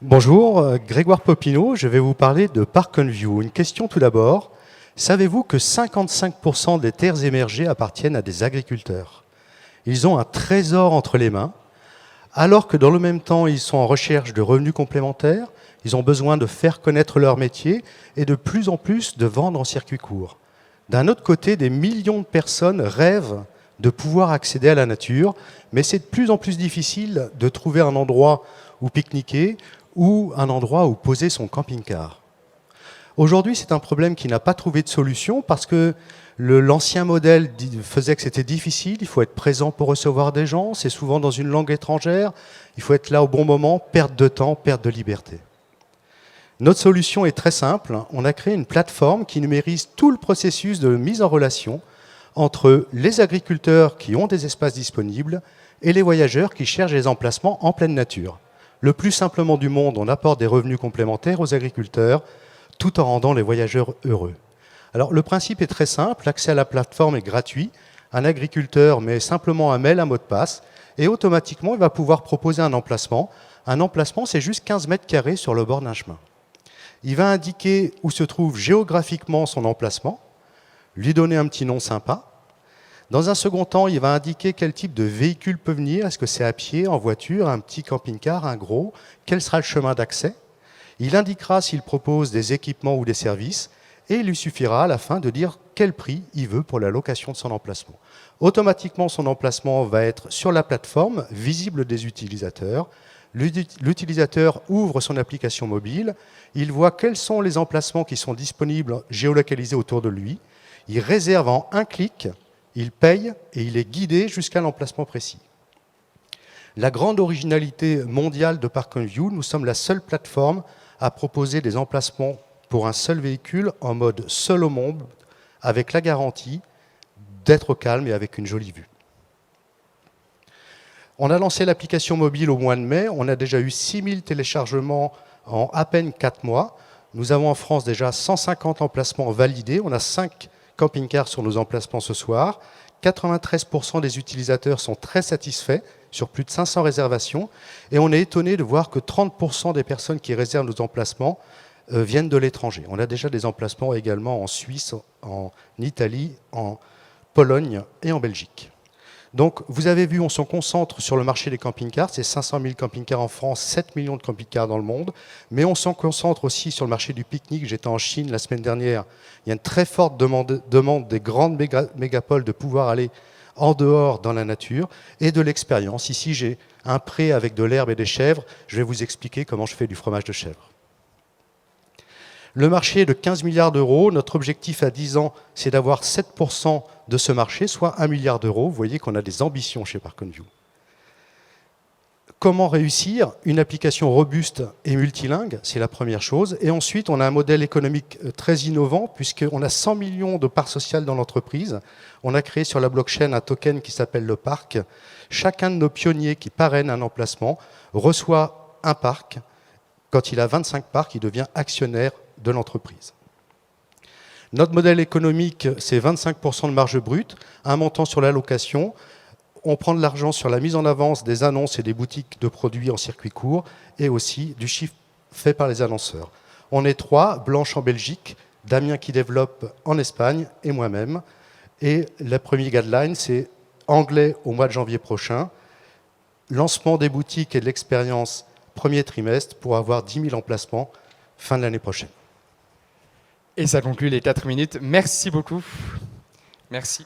Bonjour, Grégoire Popinot, je vais vous parler de Park on View. Une question tout d'abord. Savez-vous que 55% des terres émergées appartiennent à des agriculteurs? Ils ont un trésor entre les mains, alors que dans le même temps, ils sont en recherche de revenus complémentaires, ils ont besoin de faire connaître leur métier et de plus en plus de vendre en circuit court. D'un autre côté, des millions de personnes rêvent de pouvoir accéder à la nature, mais c'est de plus en plus difficile de trouver un endroit où pique-niquer ou un endroit où poser son camping-car. Aujourd'hui, c'est un problème qui n'a pas trouvé de solution parce que l'ancien modèle faisait que c'était difficile, il faut être présent pour recevoir des gens, c'est souvent dans une langue étrangère, il faut être là au bon moment, perte de temps, perte de liberté. Notre solution est très simple, on a créé une plateforme qui numérise tout le processus de mise en relation entre les agriculteurs qui ont des espaces disponibles et les voyageurs qui cherchent des emplacements en pleine nature. Le plus simplement du monde, on apporte des revenus complémentaires aux agriculteurs tout en rendant les voyageurs heureux. Alors le principe est très simple, l'accès à la plateforme est gratuit. Un agriculteur met simplement un mail, un mot de passe, et automatiquement il va pouvoir proposer un emplacement. Un emplacement, c'est juste 15 mètres carrés sur le bord d'un chemin. Il va indiquer où se trouve géographiquement son emplacement, lui donner un petit nom sympa. Dans un second temps, il va indiquer quel type de véhicule peut venir. Est-ce que c'est à pied, en voiture, un petit camping-car, un gros? Quel sera le chemin d'accès? Il indiquera s'il propose des équipements ou des services et il lui suffira à la fin de dire quel prix il veut pour la location de son emplacement. Automatiquement, son emplacement va être sur la plateforme, visible des utilisateurs. L'utilisateur ouvre son application mobile, il voit quels sont les emplacements qui sont disponibles géolocalisés autour de lui. Il réserve en un clic, il paye et il est guidé jusqu'à l'emplacement précis. La grande originalité mondiale de Park on View, nous sommes la seule plateforme à proposer des emplacements pour un seul véhicule en mode seul au monde, avec la garantie d'être au calme et avec une jolie vue. On a lancé l'application mobile au mois de mai, on a déjà eu 6000 téléchargements en à peine 4 mois. Nous avons en France déjà 150 emplacements validés, on a 5 camping-cars sur nos emplacements ce soir. 93% des utilisateurs sont très satisfaits sur plus de 500 réservations et on est étonné de voir que 30% des personnes qui réservent nos emplacements viennent de l'étranger. On a déjà des emplacements également en Suisse, en Italie, en Pologne et en Belgique. Donc vous avez vu, on se concentre sur le marché des camping-cars, c'est 500 000 camping-cars en France, 7 millions de camping-cars dans le monde, mais on se concentre aussi sur le marché du pique-nique. J'étais en Chine la semaine dernière, il y a une très forte demande des grandes mégapoles de pouvoir aller en dehors dans la nature et de l'expérience. Ici j'ai un pré avec de l'herbe et des chèvres, je vais vous expliquer comment je fais du fromage de chèvre. Le marché est de 15 milliards d'euros. Notre objectif à 10 ans, c'est d'avoir 7% de ce marché, soit 1 milliard d'euros. Vous voyez qu'on a des ambitions chez Park on View. Comment réussir? Une application robuste et multilingue, c'est la première chose. Et ensuite, on a un modèle économique très innovant, puisqu'on a 100 millions de parts sociales dans l'entreprise. On a créé sur la blockchain un token qui s'appelle le parc. Chacun de nos pionniers qui parrainent un emplacement reçoit un parc. Quand il a 25 parcs, il devient actionnaire de l'entreprise. Notre modèle économique, c'est 25% de marge brute, un montant sur la location. On prend de l'argent sur la mise en avance des annonces et des boutiques de produits en circuit court et aussi du chiffre fait par les annonceurs. On est 3, Blanche en Belgique, Damien qui développe en Espagne et moi-même. Et le premier guideline, c'est anglais au mois de janvier prochain. Lancement des boutiques et de l'expérience premier trimestre pour avoir 10 000 emplacements fin de l'année prochaine. Et ça conclut les 4 minutes. Merci beaucoup. Merci.